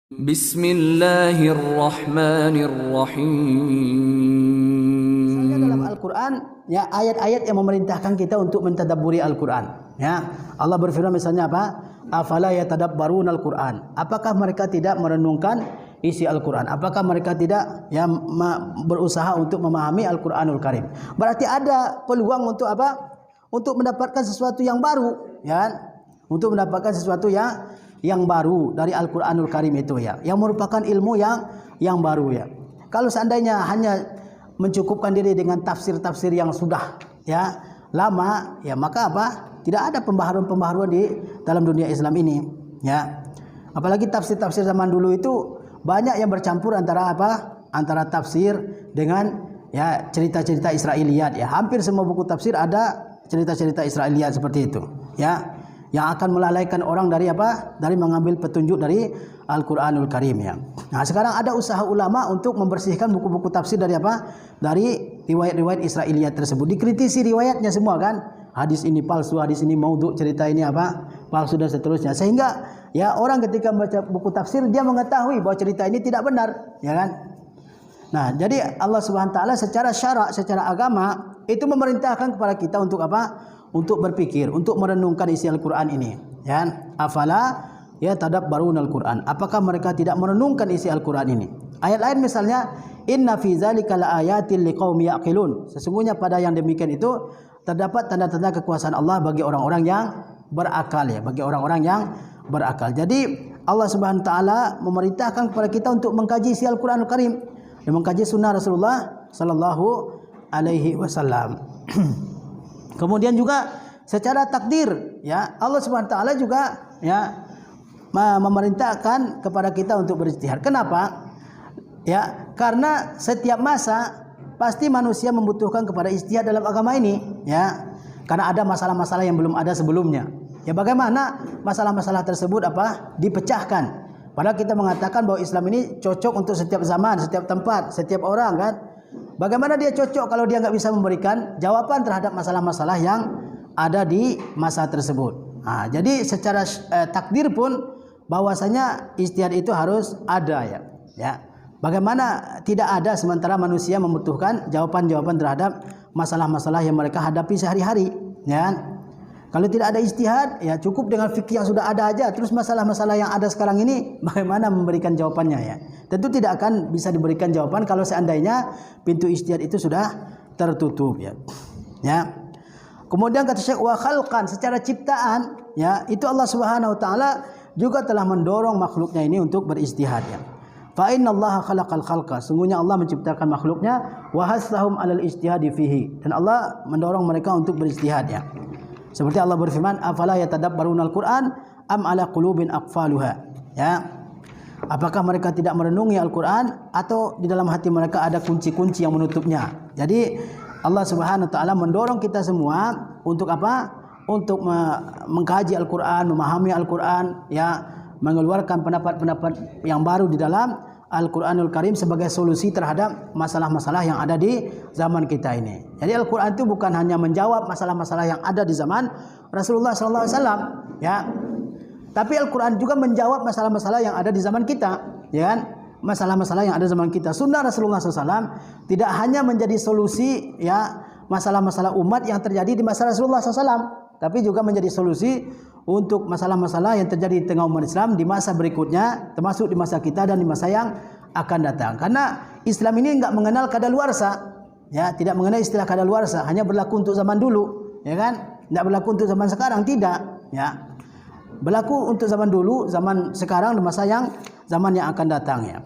Misalnya dalam Bismillahirrahmanirrahim. Al-Quran, ya ayat-ayat yang memerintahkan kita untuk mentadabburi Al-Quran. Ya, Allah berfirman misalnya apa? Afala yatadabbaruna Al-Quran. Apakah mereka tidak merenungkan isi Al-Quran? Apakah mereka tidak berusaha untuk memahami Al-Quranul Karim? Berarti ada peluang untuk apa? Untuk mendapatkan sesuatu yang baru, ya. Untuk mendapatkan sesuatu yang baru dari Al-Quranul Karim itu, ya, yang merupakan ilmu yang baru, ya. Kalau seandainya hanya mencukupkan diri dengan tafsir-tafsir yang sudah lama, ya maka apa? Tidak ada pembaharuan-pembaharuan di dalam dunia Islam ini, ya. Apalagi tafsir-tafsir zaman dulu itu banyak yang bercampur antara apa? Antara tafsir dengan cerita-cerita Israiliyat, ya. Hampir semua buku tafsir ada cerita-cerita Israiliyat seperti itu, ya. Yang akan melalaikan orang dari apa? Dari mengambil petunjuk dari Al-Quranul Karim, ya. Nah, sekarang ada usaha ulama untuk membersihkan buku-buku tafsir dari apa? Dari riwayat-riwayat Israiliyat tersebut. Dikritisi riwayatnya semua, kan? Hadis ini palsu, hadis ini maudhu, cerita ini apa? Palsu dan seterusnya. Sehingga ya orang ketika membaca buku tafsir dia mengetahui bahwa cerita ini tidak benar, ya kan? Nah, jadi Allah Subhanahu wa taala secara syarak, secara agama itu memerintahkan kepada kita untuk apa? Untuk berpikir, untuk merenungkan isi Al-Quran ini, ya. Afala yatadabbaruna Al-Quran. Apakah mereka tidak merenungkan isi Al-Quran ini? Ayat lain misalnya, inna fi dzalika laayatil liqaumi yaqilun. Sesungguhnya pada yang demikian itu terdapat tanda-tanda kekuasaan Allah bagi orang-orang yang berakal, ya, bagi orang-orang yang berakal. Jadi Allah Subhanahu wa taala memerintahkan kepada kita untuk mengkaji isi Al-Quranul Karim dan mengkaji sunnah Rasulullah sallallahu alaihi wasallam. Kemudian juga secara takdir, ya, Allah Subhanahu wa taala juga memerintahkan kepada kita untuk berijtihad. Kenapa? Ya, karena setiap masa pasti manusia membutuhkan kepada ijtihad dalam agama ini, ya. Karena ada masalah-masalah yang belum ada sebelumnya. Ya, bagaimana masalah-masalah tersebut dipecahkan? Padahal kita mengatakan bahwa Islam ini cocok untuk setiap zaman, setiap tempat, setiap orang, kan? Bagaimana dia cocok kalau dia nggak bisa memberikan jawaban terhadap masalah-masalah yang ada di masa tersebut? Nah, jadi secara takdir pun bahwasanya ijtihad itu harus ada, ya. Bagaimana tidak ada sementara manusia membutuhkan jawaban-jawaban terhadap masalah-masalah yang mereka hadapi sehari-hari, ya. Kalau tidak ada ijtihad, ya cukup dengan fikih yang sudah ada aja. Terus masalah-masalah yang ada sekarang ini bagaimana memberikan jawabannya, ya? Tentu tidak akan bisa diberikan jawaban kalau seandainya pintu ijtihad itu sudah tertutup, ya. Kemudian kata Syekh, wa khalqan, secara ciptaan, ya, itu Allah Subhanahu wa taala juga telah mendorong makhluknya ini untuk berijtihad, ya. Fa innallaha khalaqal khalqa, sungguhnya Allah menciptakan makhluknya, wa hasahum 'alal ijtihadi fihi, dan Allah mendorong mereka untuk berijtihad, ya. Seperti Allah berfirman, afala yatadabbaruna al-Qur'an am ala qulubin aqfaluha, ya. Apakah mereka tidak merenungi Al-Quran atau di dalam hati mereka ada kunci-kunci yang menutupnya? Jadi Allah Subhanahu wa taala mendorong kita semua untuk apa? Untuk mengkaji Al-Quran, memahami Al-Quran, ya, mengeluarkan pendapat-pendapat yang baru di dalam Al-Quranul Karim sebagai solusi terhadap masalah-masalah yang ada di zaman kita ini. Jadi Al-Quran itu bukan hanya menjawab masalah-masalah yang ada di zaman Rasulullah SAW, ya. Tapi Al-Quran juga menjawab masalah-masalah yang ada di zaman kita, ya kan? Masalah-masalah yang ada di zaman kita. Sunnah Rasulullah SAW tidak hanya menjadi solusi, ya, masalah-masalah umat yang terjadi di masa Rasulullah SAW, tapi juga menjadi solusi untuk masalah-masalah yang terjadi di tengah umat Islam di masa berikutnya, termasuk di masa kita dan di masa yang akan datang. Karena Islam ini enggak mengenal kadaluarsa, ya, tidak mengenal istilah kadaluarsa, hanya berlaku untuk zaman dulu, ya kan? Tidak berlaku untuk zaman sekarang, tidak, ya. Berlaku untuk zaman dulu, zaman sekarang, dan zaman yang akan datang, ya.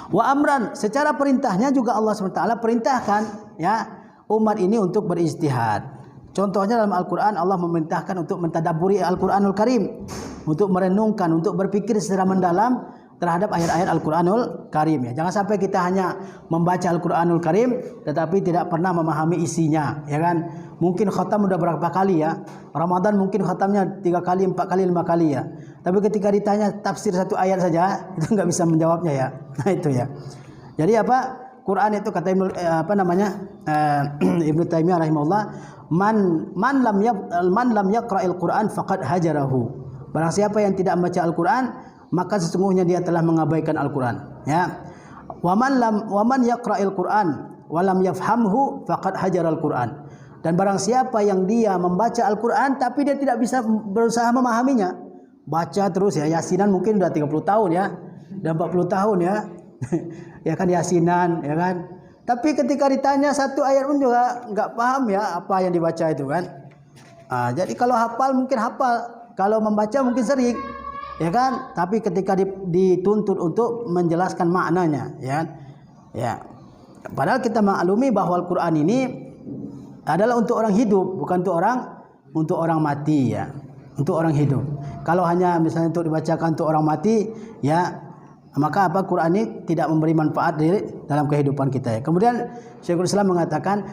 Wa amran, secara perintahnya juga Allah SWT perintahkan, ya, umat ini untuk berijtihad. Contohnya dalam Al-Quran Allah memerintahkan untuk mentadabburi Al-Quranul Karim, untuk merenungkan, untuk berpikir secara mendalam terhadap ayat-ayat Al-Quranul Karim, ya. Jangan sampai kita hanya membaca Al-Quranul Karim tetapi tidak pernah memahami isinya, ya kan? Mungkin khatam udah berapa kali, ya. Ramadan mungkin khatamnya 3 kali, 4 kali, 5 kali, ya. Tapi ketika ditanya tafsir satu ayat saja itu nggak bisa menjawabnya, ya. Nah itu, ya. Jadi apa? Quran itu kata Ibnu Taimiyah rahimahullah, man lam yaqra'il Quran faqad hajarahu. Barang siapa yang tidak membaca Al-Quran, maka sesungguhnya dia telah mengabaikan Al-Qur'an. Ya. Waman yaqra'il Qur'an wa lam yafhamhu faqad hajaral Qur'an. Dan barang siapa yang dia membaca Al-Qur'an tapi dia tidak bisa berusaha memahaminya, baca terus ya, Yasinan mungkin udah 30 tahun ya, udah 40 tahun ya. Ya kan Yasinan ya kan. Tapi ketika ditanya satu ayat pun juga enggak paham ya apa yang dibaca itu kan. Jadi kalau hafal mungkin hafal, kalau membaca mungkin sering, ya kan? Tapi ketika dituntut untuk menjelaskan maknanya, ya, ya. Padahal kita maklumi bahwa Al-Quran ini adalah untuk orang hidup, bukan untuk orang mati, ya, untuk orang hidup. Kalau hanya misalnya untuk dibacakan untuk orang mati, ya, maka apa Quran ini tidak memberi manfaat dalam kehidupan kita. Ya. Kemudian Syekhul Islam mengatakan,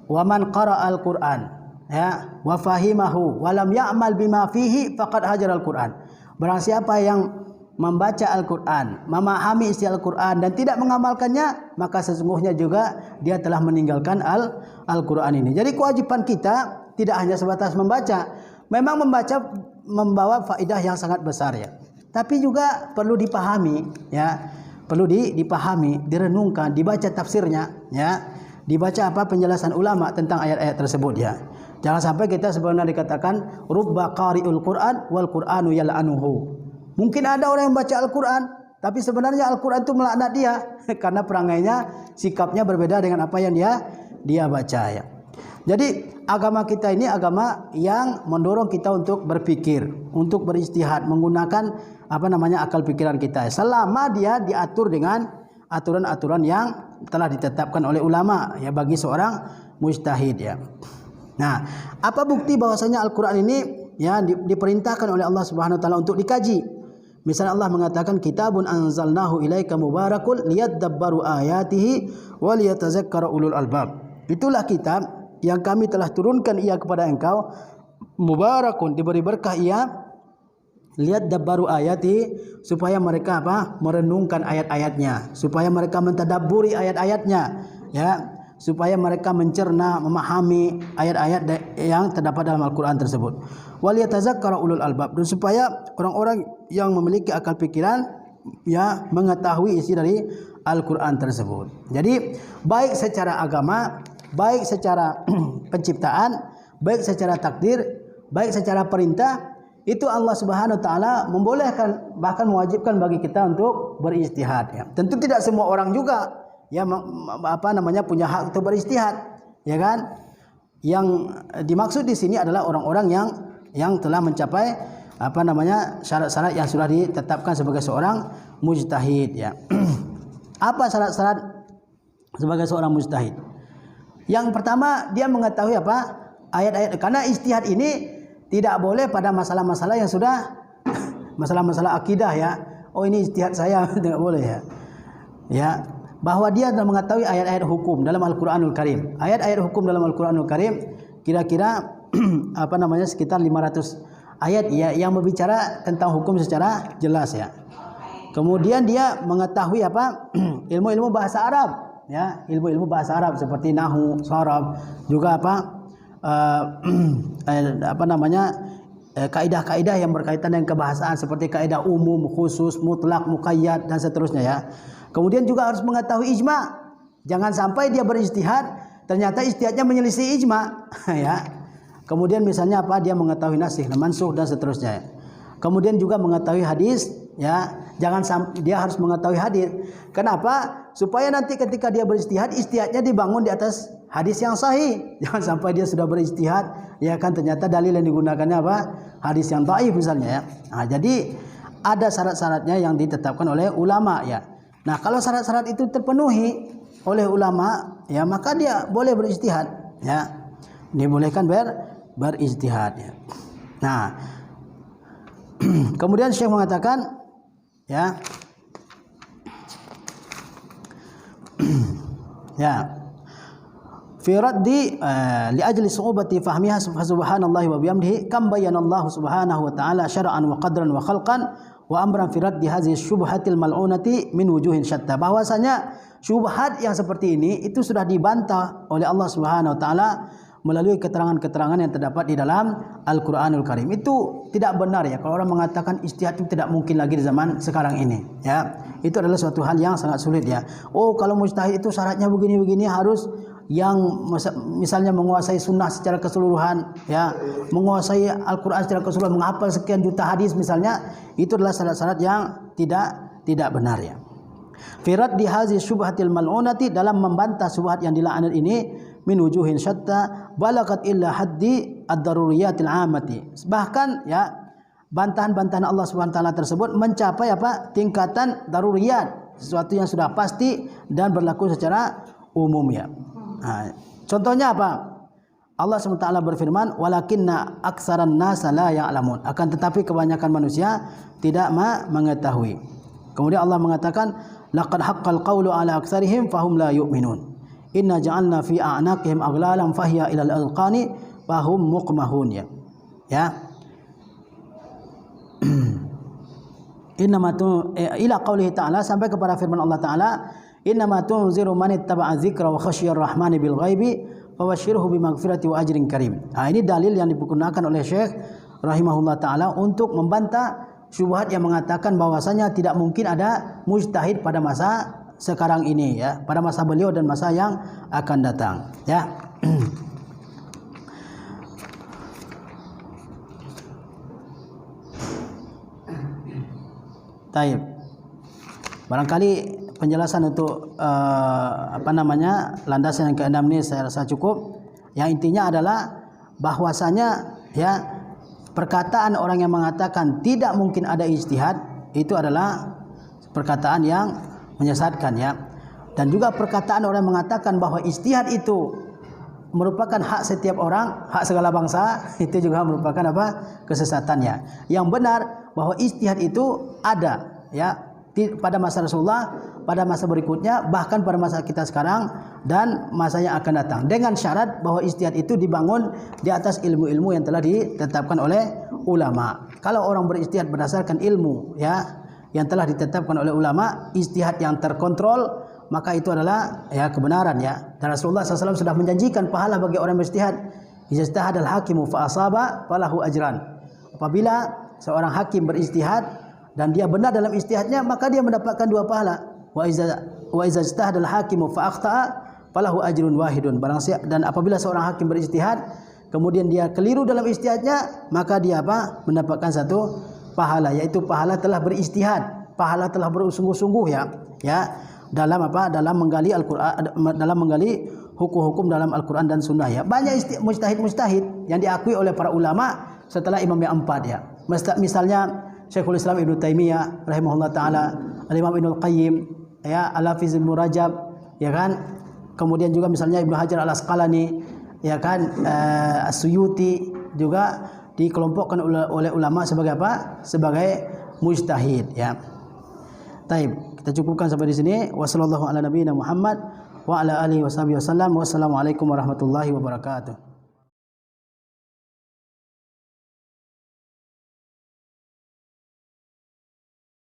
waman qara'al Quran, ya, wa fahimahu wa lam ya'mal bima fihi faqad hajaral Quran. Barang siapa yang membaca Al-Quran, memahami isi Al-Quran dan tidak mengamalkannya, maka sesungguhnya juga dia telah meninggalkan Al-Quran ini. Jadi kewajiban kita tidak hanya sebatas membaca. Memang membaca membawa faedah yang sangat besar ya. Tapi juga perlu dipahami ya. Perlu dipahami, direnungkan, dibaca tafsirnya ya. Dibaca apa penjelasan ulama tentang ayat-ayat tersebut ya. Jangan sampai kita sebenarnya dikatakan rubba qari'ul Qur'an wal Qur'anu yal'anuhu. Mungkin ada orang yang baca Al-Quran, tapi sebenarnya Al-Quran itu melaknat dia karena perangainya, sikapnya berbeda dengan apa yang dia baca ya. Jadi agama kita ini agama yang mendorong kita untuk berpikir, untuk beristihad, menggunakan akal pikiran kita. Selama dia diatur dengan aturan-aturan yang telah ditetapkan oleh ulama ya bagi seorang mujtahid ya. Nah, apa bukti bahwasanya Al-Quran ini ya diperintahkan oleh Allah Subhanahu wa taala untuk dikaji? Misalnya Allah mengatakan kitabun anzalnahu ilaika mubarakun liyadabbaru ayatihi wa liyatadzakkara ulul albab. Itulah kitab yang kami telah turunkan ia kepada engkau, mubarakun, diberi berkah ia, liyadabbaru ayatihi, supaya mereka merenungkan ayat-ayatnya, supaya mereka mentadabburi ayat-ayatnya ya, supaya mereka mencerna, memahami ayat-ayat yang terdapat dalam Al-Quran tersebut. Waliyatadzakkara ulul albab, dan supaya orang-orang yang memiliki akal pikiran ya mengetahui isi dari Al-Quran tersebut. Jadi baik secara agama, baik secara penciptaan, baik secara takdir, baik secara perintah, itu Allah Subhanahu wa taala membolehkan, bahkan mewajibkan bagi kita untuk beristihad ya. Tentu tidak semua orang juga ya punya hak untuk beristihad, ya kan? Yang dimaksud di sini adalah orang-orang yang telah mencapai syarat-syarat yang sudah ditetapkan sebagai seorang mujtahid ya. Apa syarat-syarat sebagai seorang mujtahid? Yang pertama, dia mengetahui ayat-ayat, karena ijtihad ini tidak boleh pada masalah-masalah yang sudah masalah-masalah akidah ya. Oh ini ijtihad saya, tidak boleh ya. Ya, bahwa dia telah mengetahui ayat-ayat hukum dalam Al-Qur'anul Karim. Ayat-ayat hukum dalam Al-Qur'anul Karim kira-kira sekitar 500 ayat ya yang berbicara tentang hukum secara jelas ya. Kemudian dia mengetahui ilmu-ilmu bahasa Arab ya, ilmu-ilmu bahasa Arab seperti nahwu, sharaf, juga kaidah-kaidah yang berkaitan dengan kebahasaan seperti kaidah umum, khusus, mutlak, muqayyad dan seterusnya ya. Kemudian juga harus mengetahui ijma. Jangan sampai dia berijtihad ternyata ijtihadnya menyelisih ijma ya. Kemudian misalnya dia mengetahui nasikh, mansukh dan seterusnya. Kemudian juga mengetahui hadis ya. Jangan sampai dia harus mengetahui hadis. Kenapa? Supaya nanti ketika dia berijtihad, ijtihadnya dibangun di atas hadis yang sahih. Jangan sampai dia sudah berijtihad ya kan ternyata dalil yang digunakannya hadis yang dhaif misalnya ya. Nah, jadi ada syarat-syaratnya yang ditetapkan oleh ulama ya. Nah, kalau syarat-syarat itu terpenuhi oleh ulama ya, maka dia boleh berijtihad ya. Dibolehkan berijtihad ya. Nah, kemudian Syekh mengatakan ya ya fi raddi li ajli su'ubati fahmiha subhanallahi wa bihamdihi kam bayanallahu subhanahu wa ta'ala syar'an wa qadran wa khalqan wa amran fi raddi hadhihi syubhatil mal'unati min wujuhin syatta. Bahwasanya syubhat yang seperti ini itu sudah dibantah oleh Allah Subhanahu wa taala melalui keterangan-keterangan yang terdapat di dalam Al-Qur'anul Karim. Itu tidak benar ya kalau orang mengatakan ijtihad itu tidak mungkin lagi di zaman sekarang ini ya. Itu adalah suatu hal yang sangat sulit ya. Oh, kalau mujtahid itu syaratnya begini-begini, harus yang misalnya menguasai sunnah secara keseluruhan ya, menguasai Al-Qur'an secara keseluruhan, menghafal sekian juta hadis misalnya. Itu adalah syarat-syarat yang tidak benar ya. Firat di hazi syubhatil mal'unati, dalam membantah syubhat yang dilaknat ini, min wujuhin syatta balagat illa haddi ad-daruriyatil amati. Bahkan ya, bantahan-bantahan Allah Subhanahu wa taala tersebut mencapai apa? Tingkatan daruriyat, sesuatu yang sudah pasti dan berlaku secara umum ya. Nah, contohnya apa? Allah SWT berfirman, walakinna aksaran nasa la ya'lamun, akan tetapi kebanyakan manusia tidak mengetahui. Kemudian Allah mengatakan, laqad haqqal qawlu ala aktsarihim fahum la yu'minun. Inna ja'alna fi a'naqihim aghlalan fahiya ilal alqani fahum muqmahun ya. Ya. Innama ila qaulihi ta'ala, sampai kepada firman Allah Ta'ala, innama tunziru man ittaba'a dzikra wa khasyiyar rahmani bil ghaibi fabashshirhu bimaghfirati wa ajrin karim. Nah, ini dalil yang digunakan oleh Syekh rahimahullah Ta'ala untuk membantah syubhat yang mengatakan bahwasanya tidak mungkin ada mujtahid pada masa sekarang ini ya, pada masa beliau dan masa yang akan datang ya. Taib. Barangkali penjelasan untuk landasan yang ke-6 ini saya rasa cukup. Yang intinya adalah bahwasanya ya, perkataan orang yang mengatakan tidak mungkin ada ijtihad itu adalah perkataan yang menyesatkan ya. Dan juga perkataan orang yang mengatakan bahwa ijtihad itu merupakan hak setiap orang, hak segala bangsa, itu juga merupakan apa? Kesesatannya. Yang benar bahwa ijtihad itu ada ya, pada masa Rasulullah, pada masa berikutnya, bahkan pada masa kita sekarang dan masa yang akan datang, dengan syarat bahwa ijtihad itu dibangun di atas ilmu-ilmu yang telah ditetapkan oleh ulama. Kalau orang berijtihad berdasarkan ilmu ya yang telah ditetapkan oleh ulama, ijtihad yang terkontrol, maka itu adalah ya kebenaran ya. Dan Rasulullah SAW sudah menjanjikan pahala bagi orang berijtihad. Ijtihadal hakimu fa asaba falahu ajran. Apabila seorang hakim berijtihad dan dia benar dalam ijtihadnya, maka dia mendapatkan 2 pahala. Wa iza ijtahadal hakimu fa akhta'a falahu ajrun wahidun. Dan apabila seorang hakim berijtihad kemudian dia keliru dalam ijtihadnya, maka dia apa? Mendapatkan 1 pahala, yaitu pahala telah berijtihad, pahala telah bersungguh-sungguh ya dalam apa? Dalam menggali Al-Qur'an, dalam menggali hukum-hukum dalam Al-Qur'an dan Sunnah ya. Banyak mujtahid-mujtahid yang diakui oleh para ulama setelah imam yang 4 ya. Misalnya Syekhul Islam Ibnu Taimiyah rahimahullah taala, Al-Imam Ibnu Qayyim ya, Al-Hafiz Ibnu Rajab ya kan. Kemudian juga misalnya Ibnu Hajar Al-Asqalani ya kan, As-Suyuti juga dikelompokkan oleh ulama sebagai apa? Sebagai mujtahid ya. Taib, kita cukupkan sampai di sini. Wassallallahu ala nabiyina Muhammad wa ala alihi wasallam. Wassalamualaikum warahmatullahi wabarakatuh.